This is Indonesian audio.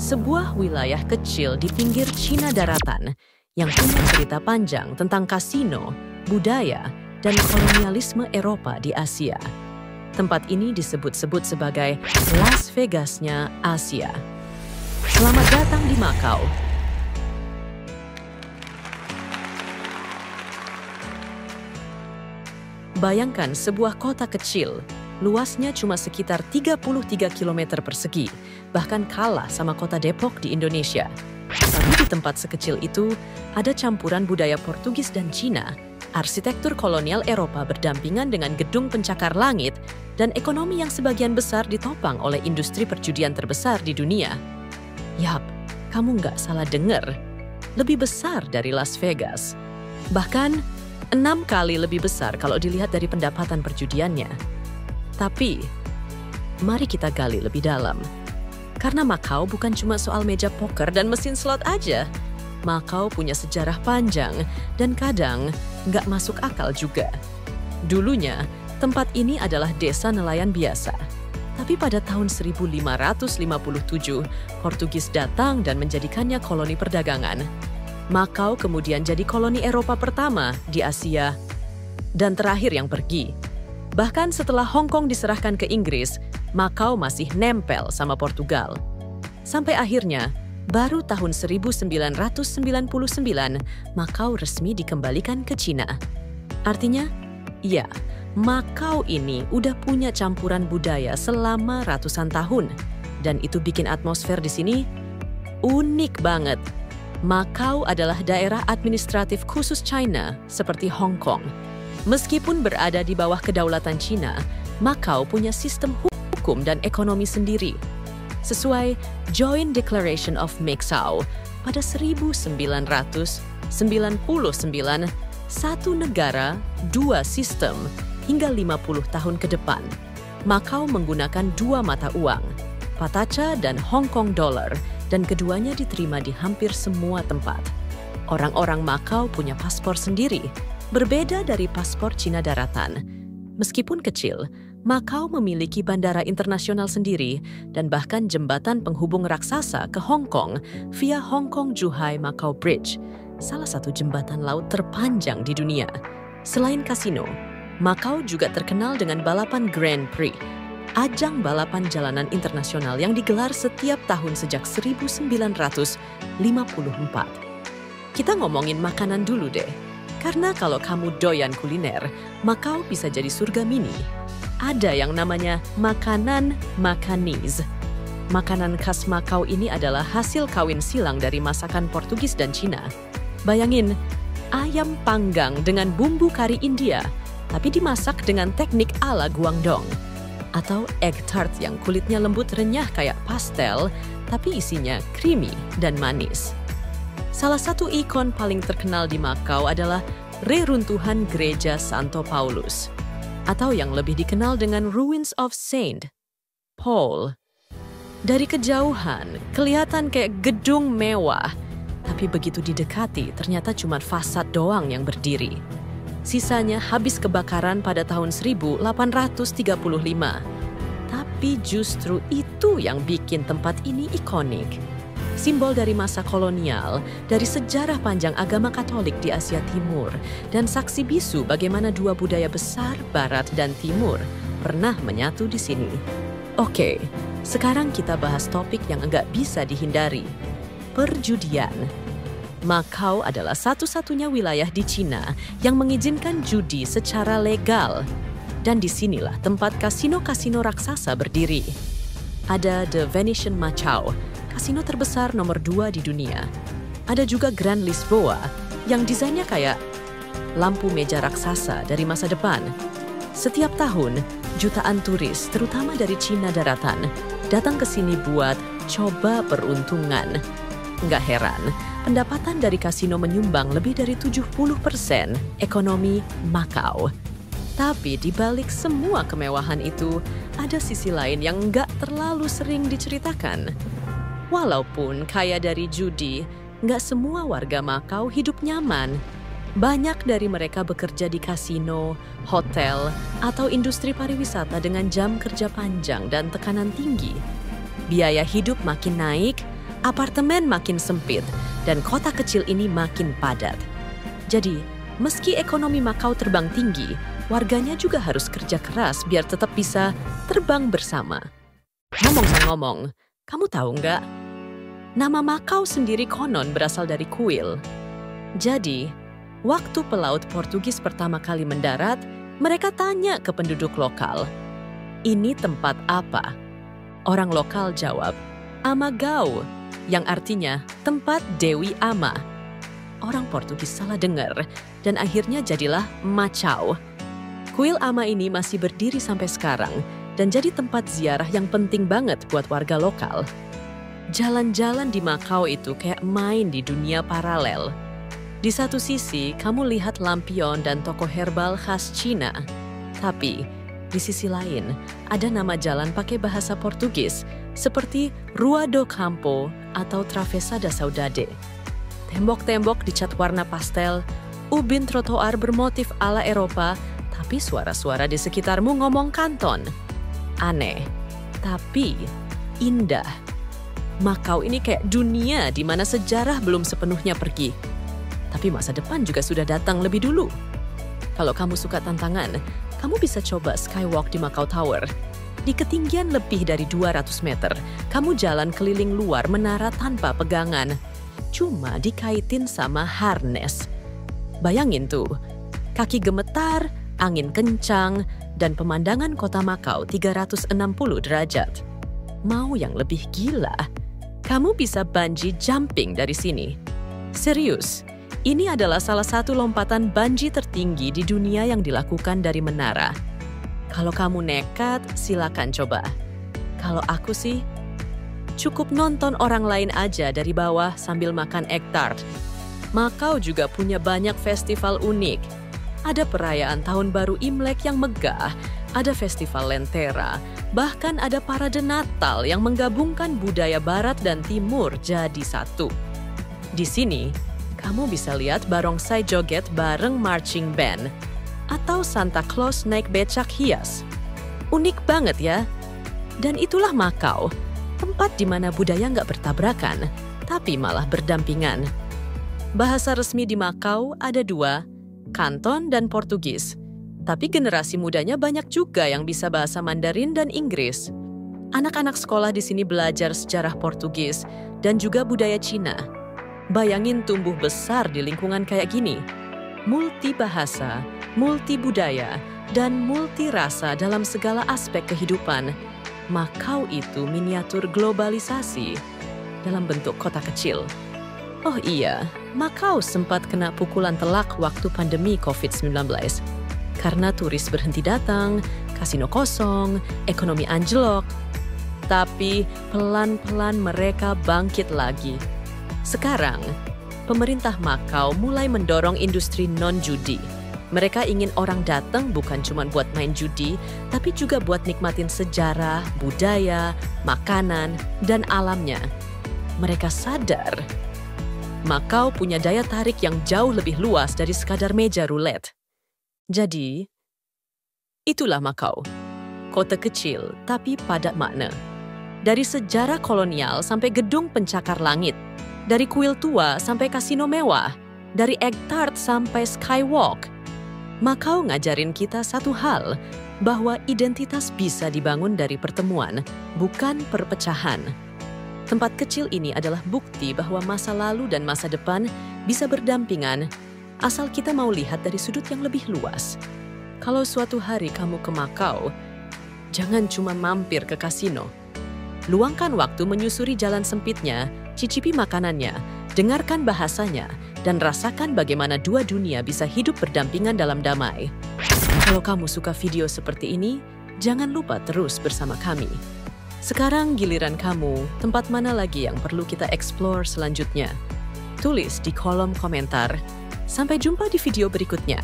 sebuah wilayah kecil di pinggir Cina daratan yang punya cerita panjang tentang kasino, budaya, dan kolonialisme Eropa di Asia. Tempat ini disebut-sebut sebagai Las Vegasnya Asia. Selamat datang di Macau. Bayangkan sebuah kota kecil, luasnya cuma sekitar 33 km persegi, bahkan kalah sama kota Depok di Indonesia. Tapi di tempat sekecil itu, ada campuran budaya Portugis dan Cina, arsitektur kolonial Eropa berdampingan dengan gedung pencakar langit, dan ekonomi yang sebagian besar ditopang oleh industri perjudian terbesar di dunia. Yap, kamu nggak salah dengar. Lebih besar dari Las Vegas. Bahkan 6 kali lebih besar kalau dilihat dari pendapatan perjudiannya. Tapi, mari kita gali lebih dalam. Karena Macau bukan cuma soal meja poker dan mesin slot aja. Macau punya sejarah panjang dan kadang nggak masuk akal juga. Dulunya, tempat ini adalah desa nelayan biasa. Tapi pada tahun 1557, Portugis datang dan menjadikannya koloni perdagangan. Macau kemudian jadi koloni Eropa pertama di Asia dan terakhir yang pergi. Bahkan setelah Hong Kong diserahkan ke Inggris, Macau masih nempel sama Portugal. Sampai akhirnya, baru tahun 1999, Macau resmi dikembalikan ke Cina. Artinya, iya, Macau ini udah punya campuran budaya selama ratusan tahun. Dan itu bikin atmosfer di sini unik banget. Macau adalah daerah administratif khusus China seperti Hong Kong. Meskipun berada di bawah kedaulatan Cina, Macau punya sistem hukum dan ekonomi sendiri. Sesuai Joint Declaration of Macau pada 1999, satu negara, dua sistem hingga 50 tahun ke depan. Macau menggunakan dua mata uang, Pataca dan Hong Kong Dollar, dan keduanya diterima di hampir semua tempat. Orang-orang Macau punya paspor sendiri, berbeda dari paspor Cina daratan. Meskipun kecil, Macau memiliki bandara internasional sendiri dan bahkan jembatan penghubung raksasa ke Hong Kong via Hong Kong-Zhuhai Macau Bridge, salah satu jembatan laut terpanjang di dunia. Selain kasino, Macau juga terkenal dengan balapan Grand Prix, ajang balapan jalanan internasional yang digelar setiap tahun sejak 1954. Kita ngomongin makanan dulu deh, karena kalau kamu doyan kuliner, Macau bisa jadi surga mini. Ada yang namanya makanan Macanese. Makanan khas Macau ini adalah hasil kawin silang dari masakan Portugis dan Cina. Bayangin, ayam panggang dengan bumbu kari India, tapi dimasak dengan teknik ala Guangdong. Atau egg tart yang kulitnya lembut renyah kayak pastel, tapi isinya creamy dan manis. Salah satu ikon paling terkenal di Macau adalah reruntuhan Gereja Santo Paulus, atau yang lebih dikenal dengan Ruins of Saint Paul. Dari kejauhan, kelihatan kayak gedung mewah, tapi begitu didekati ternyata cuma fasad doang yang berdiri. Sisanya habis kebakaran pada tahun 1835. Tapi justru itu yang bikin tempat ini ikonik. Simbol dari masa kolonial, dari sejarah panjang agama Katolik di Asia Timur, dan saksi bisu bagaimana dua budaya besar, Barat dan Timur, pernah menyatu di sini. Oke, sekarang kita bahas topik yang enggak bisa dihindari. Perjudian. Macau adalah satu-satunya wilayah di Cina yang mengizinkan judi secara legal. Dan disinilah tempat kasino-kasino raksasa berdiri. Ada The Venetian Macau, kasino terbesar nomor 2 di dunia. Ada juga Grand Lisboa, yang desainnya kayak lampu meja raksasa dari masa depan. Setiap tahun, jutaan turis, terutama dari Cina daratan, datang ke sini buat coba peruntungan. Nggak heran, pendapatan dari kasino menyumbang lebih dari 70% ekonomi Macau. Tapi di balik semua kemewahan itu, ada sisi lain yang nggak terlalu sering diceritakan. Walaupun kaya dari judi, nggak semua warga Macau hidup nyaman. Banyak dari mereka bekerja di kasino, hotel, atau industri pariwisata dengan jam kerja panjang dan tekanan tinggi. Biaya hidup makin naik, Apartemen makin sempit dan kota kecil ini makin padat. Jadi, meski ekonomi Makau terbang tinggi, warganya juga harus kerja keras biar tetap bisa terbang bersama. Ngomong-ngomong, kamu tahu nggak? Nama Makau sendiri konon berasal dari kuil. Jadi, waktu pelaut Portugis pertama kali mendarat, mereka tanya ke penduduk lokal, "Ini tempat apa?" Orang lokal jawab, "Amagau," yang artinya tempat Dewi Ama. Orang Portugis salah dengar dan akhirnya jadilah Macau. Kuil Ama ini masih berdiri sampai sekarang dan jadi tempat ziarah yang penting banget buat warga lokal. Jalan-jalan di Makau itu kayak main di dunia paralel. Di satu sisi, kamu lihat lampion dan toko herbal khas Cina. Tapi, di sisi lain, ada nama jalan pakai bahasa Portugis seperti Rua do Campo atau Travessa da Saudade. Tembok-tembok dicat warna pastel, ubin trotoar bermotif ala Eropa, tapi suara-suara di sekitarmu ngomong Kanton. Aneh, tapi indah. Makau ini kayak dunia di mana sejarah belum sepenuhnya pergi. Tapi masa depan juga sudah datang lebih dulu. Kalau kamu suka tantangan, kamu bisa coba skywalk di Makau Tower. Di ketinggian lebih dari 200 meter, kamu jalan keliling luar menara tanpa pegangan. Cuma dikaitin sama harness. Bayangin tuh, kaki gemetar, angin kencang, dan pemandangan kota Makau 360 derajat. Mau yang lebih gila? Kamu bisa bungee jumping dari sini. Serius, ini adalah salah satu lompatan bungee tertinggi di dunia yang dilakukan dari menara. Kalau kamu nekat, silakan coba. Kalau aku sih, cukup nonton orang lain aja dari bawah sambil makan egg tart. Makau juga punya banyak festival unik. Ada perayaan Tahun Baru Imlek yang megah, ada festival Lentera, bahkan ada parade Natal yang menggabungkan budaya Barat dan Timur jadi satu. Di sini, kamu bisa lihat barongsai joget bareng marching band, atau Santa Claus naik becak hias. Unik banget ya. Dan itulah Makau, tempat di mana budaya nggak bertabrakan, tapi malah berdampingan. Bahasa resmi di Makau ada dua, Kanton dan Portugis. Tapi generasi mudanya banyak juga yang bisa bahasa Mandarin dan Inggris. Anak-anak sekolah di sini belajar sejarah Portugis dan juga budaya Cina. Bayangin tumbuh besar di lingkungan kayak gini. Multi bahasa, multi budaya, dan multi rasa dalam segala aspek kehidupan. Makau itu miniatur globalisasi dalam bentuk kota kecil. Oh iya, Makau sempat kena pukulan telak waktu pandemi COVID-19. Karena turis berhenti datang, kasino kosong, ekonomi anjlok. Tapi pelan-pelan mereka bangkit lagi. Sekarang, pemerintah Makau mulai mendorong industri non-judi. Mereka ingin orang datang bukan cuma buat main judi, tapi juga buat nikmatin sejarah, budaya, makanan, dan alamnya. Mereka sadar, Makau punya daya tarik yang jauh lebih luas dari sekadar meja roulette. Jadi, itulah Makau. Kota kecil, tapi padat makna. Dari sejarah kolonial sampai gedung pencakar langit. Dari kuil tua sampai kasino mewah. Dari egg tart sampai skywalk. Makau ngajarin kita satu hal, bahwa identitas bisa dibangun dari pertemuan, bukan perpecahan. Tempat kecil ini adalah bukti bahwa masa lalu dan masa depan bisa berdampingan, asal kita mau lihat dari sudut yang lebih luas. Kalau suatu hari kamu ke Makau, jangan cuma mampir ke kasino. Luangkan waktu menyusuri jalan sempitnya, cicipi makanannya, dengarkan bahasanya, dan rasakan bagaimana dua dunia bisa hidup berdampingan dalam damai. Kalau kamu suka video seperti ini, jangan lupa terus bersama kami. Sekarang giliran kamu, tempat mana lagi yang perlu kita explore selanjutnya? Tulis di kolom komentar. Sampai jumpa di video berikutnya.